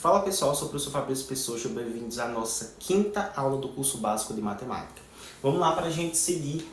Fala pessoal, eu sou o professor Fabrício Pessoa, sejam bem-vindos à nossa quinta aula do curso básico de matemática. Vamos lá para a gente seguir,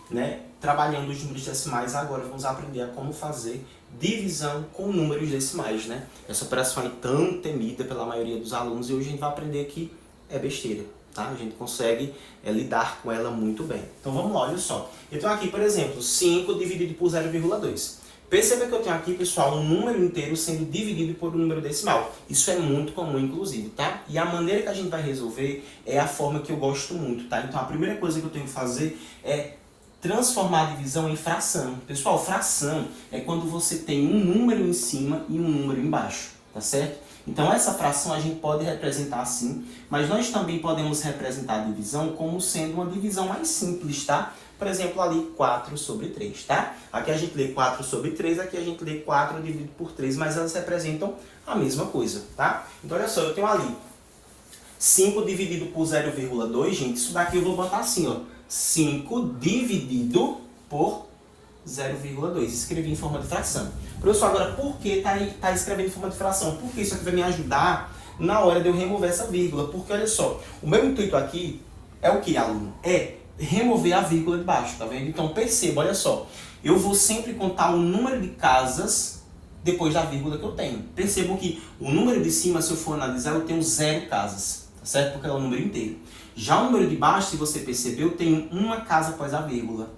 trabalhando os números decimais. Agora vamos aprender a como fazer divisão com números decimais, Essa operação é tão temida pela maioria dos alunos e hoje a gente vai aprender que é besteira, tá? A gente consegue lidar com ela muito bem. Então vamos lá, olha só. Eu tenho aqui, por exemplo, 5 dividido por 0,2. Perceba que eu tenho aqui, pessoal, um número inteiro sendo dividido por um número decimal. Isso é muito comum, inclusive, tá? E a maneira que a gente vai resolver é a forma que eu gosto muito, tá? Então, a primeira coisa que eu tenho que fazer é transformar a divisão em fração. Pessoal, fração é quando você tem um número em cima e um número embaixo, tá certo? Então, essa fração a gente pode representar assim, mas nós também podemos representar a divisão como sendo uma divisão mais simples, tá? Por exemplo, ali 4 sobre 3, tá? Aqui a gente lê 4 sobre 3, aqui a gente lê 4 dividido por 3, mas elas representam a mesma coisa, tá? Então, olha só, eu tenho ali 5 dividido por 0,2, gente, isso daqui eu vou botar assim, ó. 5 dividido por 0,2. Escrevi em forma de fração. Professor, agora por que tá escrevendo em forma de fração? Porque isso aqui vai me ajudar na hora de eu remover essa vírgula. Porque, olha só, o meu intuito aqui é o que, aluno? É remover a vírgula de baixo, tá vendo? Então, perceba, olha só. Eu vou sempre contar o número de casas depois da vírgula que eu tenho. Percebam que o número de cima, se eu for analisar, eu tenho 0 casas, tá certo? Porque é o número inteiro. Já o número de baixo, se você perceber, eu tenho uma casa após a vírgula.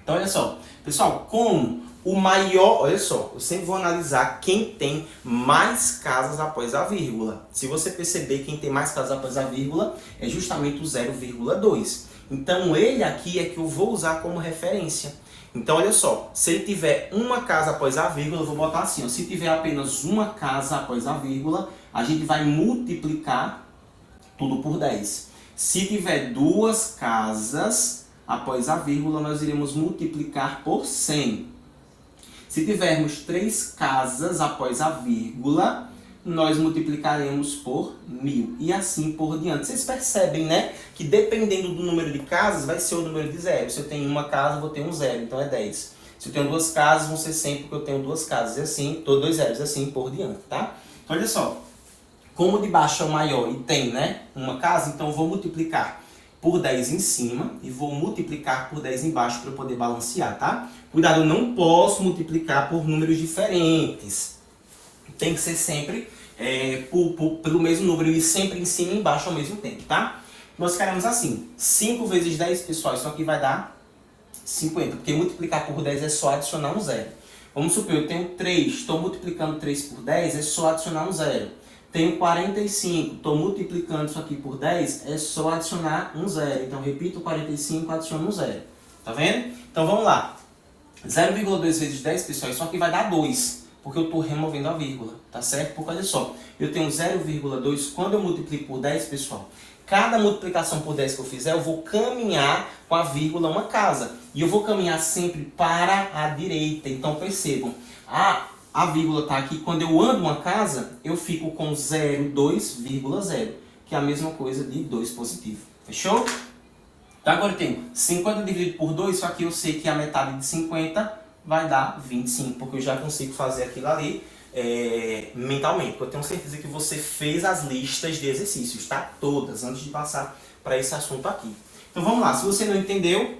Então, olha só. Pessoal, como o maior... Olha só, eu sempre vou analisar quem tem mais casas após a vírgula. Se você perceber, quem tem mais casas após a vírgula é justamente o 0,2. Então, ele aqui é que eu vou usar como referência. Então, olha só. Se ele tiver uma casa após a vírgula, eu vou botar assim, ó. Se tiver apenas uma casa após a vírgula, a gente vai multiplicar tudo por 10. Se tiver duas casas após a vírgula, nós iremos multiplicar por 100. Se tivermos 3 casas após a vírgula, nós multiplicaremos por 1000. E assim por diante. Vocês percebem, que dependendo do número de casas, vai ser o número de 0. Se eu tenho uma casa, eu vou ter um 0, então é 10. Se eu tenho duas casas, vão ser 100, porque eu tenho duas casas. E assim, dois zeros, assim por diante, tá? Então, olha só. Como de baixo é o maior e tem, uma casa, então eu vou multiplicar por 10 em cima e vou multiplicar por 10 embaixo para eu poder balancear, tá? Cuidado, eu não posso multiplicar por números diferentes. Tem que ser sempre pelo mesmo número e sempre em cima e embaixo ao mesmo tempo, tá? Nós queremos assim, 5 vezes 10, pessoal, isso aqui vai dar 50, porque multiplicar por 10 é só adicionar um zero. Vamos supor, eu tenho 3, estou multiplicando 3 por 10, é só adicionar um zero. Tenho 45, estou multiplicando isso aqui por 10, é só adicionar um zero. Então, repito, 45, adiciono um zero. Tá vendo? Então, vamos lá. 0,2 vezes 10, pessoal, isso aqui vai dar 2, porque eu estou removendo a vírgula, tá certo? Porque, olha só, eu tenho 0,2, quando eu multiplico por 10, pessoal, cada multiplicação por 10 que eu fizer, eu vou caminhar com a vírgula uma casa. E eu vou caminhar sempre para a direita. Então, percebam, a vírgula está aqui. Quando eu ando uma casa, eu fico com 0,2,0, que é a mesma coisa de 2 positivo. Fechou? Então agora eu tenho 50 dividido por 2, só que eu sei que a metade de 50 vai dar 25, porque eu já consigo fazer aquilo ali mentalmente. Porque eu tenho certeza que você fez as listas de exercícios, tá? Todas, antes de passar para esse assunto aqui. Então vamos lá, se você não entendeu,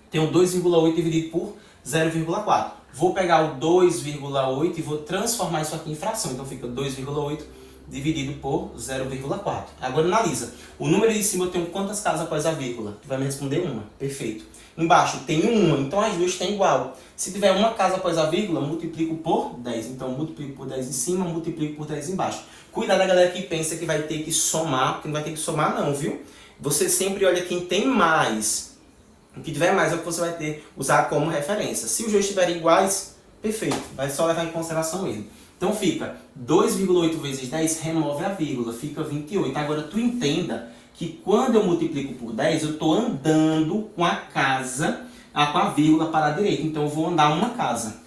tenho 2,8 dividido por 0,4. Vou pegar o 2,8 e vou transformar isso aqui em fração. Então fica 2,8 dividido por 0,4. Agora analisa. O número de cima eu tenho quantas casas após a vírgula? Tu vai me responder uma. Perfeito. Embaixo tem uma, então as duas têm igual. Se tiver uma casa após a vírgula, multiplico por 10. Então multiplico por 10 em cima, multiplico por 10 embaixo. Cuidado da galera que pensa que vai ter que somar, porque não vai ter que somar não, viu? Você sempre olha quem tem mais. O que tiver mais é o que você vai usar como referência. Se os dois estiverem iguais, perfeito. Vai só levar em consideração ele. Então fica 2,8 vezes 10, remove a vírgula, fica 28. Agora tu entenda que quando eu multiplico por 10, eu estou andando com a casa, com a vírgula para a direita. Então eu vou andar uma casa.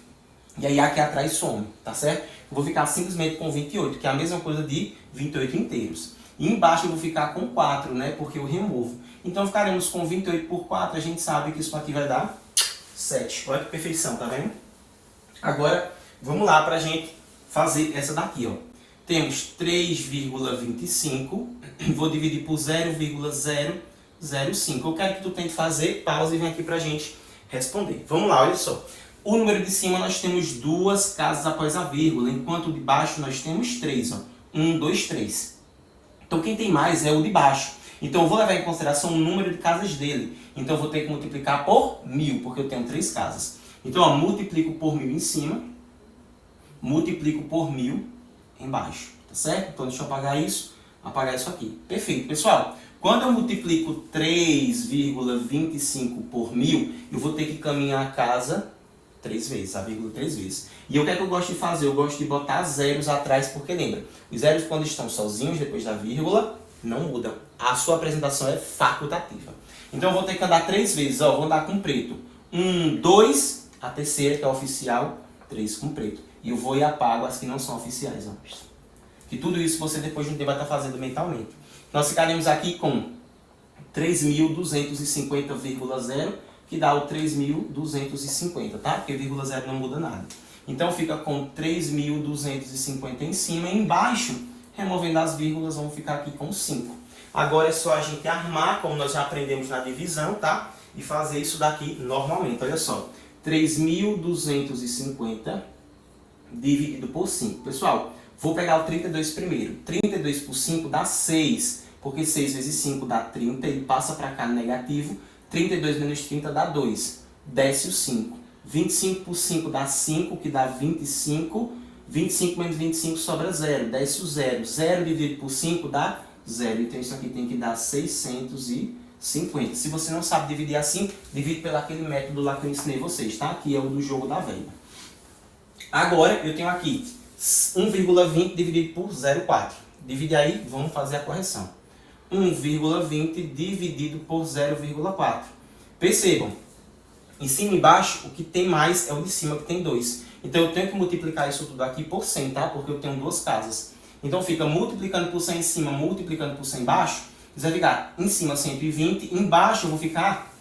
E aí aqui atrás some, tá certo? Eu vou ficar simplesmente com 28, que é a mesma coisa de 28 inteiros. E embaixo eu vou ficar com 4, porque eu removo. Então ficaremos com 28 por 4, a gente sabe que isso aqui vai dar 7. Olha que perfeição, tá vendo? Agora, vamos lá para a gente fazer essa daqui, ó. temos 3,25, vou dividir por 0,005. Eu quero que tu tente fazer, pausa e vem aqui pra gente responder. Vamos lá, olha só. O número de cima nós temos 2 casas após a vírgula, enquanto o de baixo nós temos 3. Ó. 1, 2, 3. Então quem tem mais é o de baixo. Então eu vou levar em consideração o número de casas dele. Então eu vou ter que multiplicar por 1000, porque eu tenho 3 casas. Então ó, multiplico por 1000 em cima, multiplico por 1000 embaixo, tá certo? Então deixa eu apagar isso aqui. Perfeito, pessoal. Quando eu multiplico 3,25 por 1000, eu vou ter que caminhar a casa 3 vezes, a vírgula 3 vezes. E o que é que eu gosto de fazer? Eu gosto de botar zeros atrás, porque lembra, os zeros quando estão sozinhos depois da vírgula, não mudam. A sua apresentação é facultativa. Então eu vou ter que andar 3 vezes, ó, vou andar com preto. 1, 2, a terceira que é oficial, 3 com preto. E eu vou e apago as que não são oficiais, ó. Que tudo isso você depois de um tempo vai estar fazendo mentalmente. Nós ficaremos aqui com 3.250,0, que dá o 3.250, tá? Porque vírgula 0 não muda nada. Então fica com 3.250 em cima e embaixo, removendo as vírgulas, vamos ficar aqui com 5. Agora é só a gente armar, como nós já aprendemos na divisão, tá? E fazer isso daqui normalmente. Olha só, 3.250 dividido por 5. Pessoal, vou pegar o 32 primeiro. 32 por 5 dá 6, porque 6 vezes 5 dá 30, ele passa para cá negativo. 32 menos 30 dá 2, desce o 5. 25 por 5 dá 5, que dá 25. 25 menos 25 sobra 0, desce o 0. 0 dividido por 5 dá 0, então isso aqui tem que dar 650. Se você não sabe dividir assim, divide pelo aquele método lá que eu ensinei vocês, tá? Que é o do jogo da velha. Agora eu tenho aqui 1,20 dividido por 0,4. Divide aí, vamos fazer a correção. 1,20 dividido por 0,4. Percebam, em cima e embaixo, o que tem mais é o de cima, que tem 2. Então eu tenho que multiplicar isso tudo aqui por 100, tá? Porque eu tenho 2 casas. Então fica multiplicando por 100 em cima, multiplicando por 100 embaixo. Vai ficar em cima 120, embaixo eu vou ficar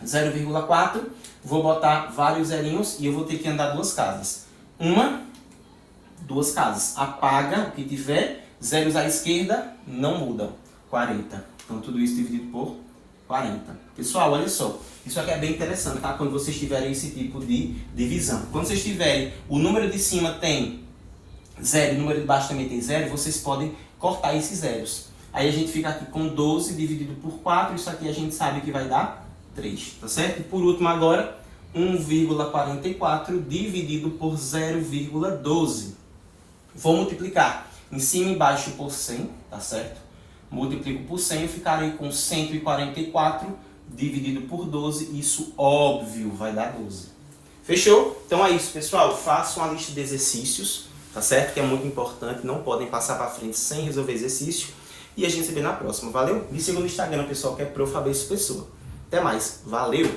0,4. Vou botar vários zerinhos e eu vou ter que andar 2 casas. 2 casas. Apaga o que tiver. Zeros à esquerda não mudam. 40. Então tudo isso dividido por 40. Pessoal, olha só. Isso aqui é bem interessante, tá? Quando vocês tiverem esse tipo de divisão. Quando vocês tiverem, o número de cima tem 0 e o número de baixo também tem 0, vocês podem cortar esses zeros. Aí a gente fica aqui com 12 dividido por 4. Isso aqui a gente sabe que vai dar 3, tá certo? E por último agora, 1,44 dividido por 0,12. Vou multiplicar em cima e embaixo por 100, tá certo? Multiplico por 100 e ficarei com 144 dividido por 12. Isso, óbvio, vai dar 12. Fechou? Então é isso, pessoal. Façam uma lista de exercícios, tá certo? Que é muito importante. Não podem passar para frente sem resolver exercício. E a gente se vê na próxima. Valeu? Me siga no Instagram, pessoal, que é Prof. Fabrício Pessoa. Até mais. Valeu!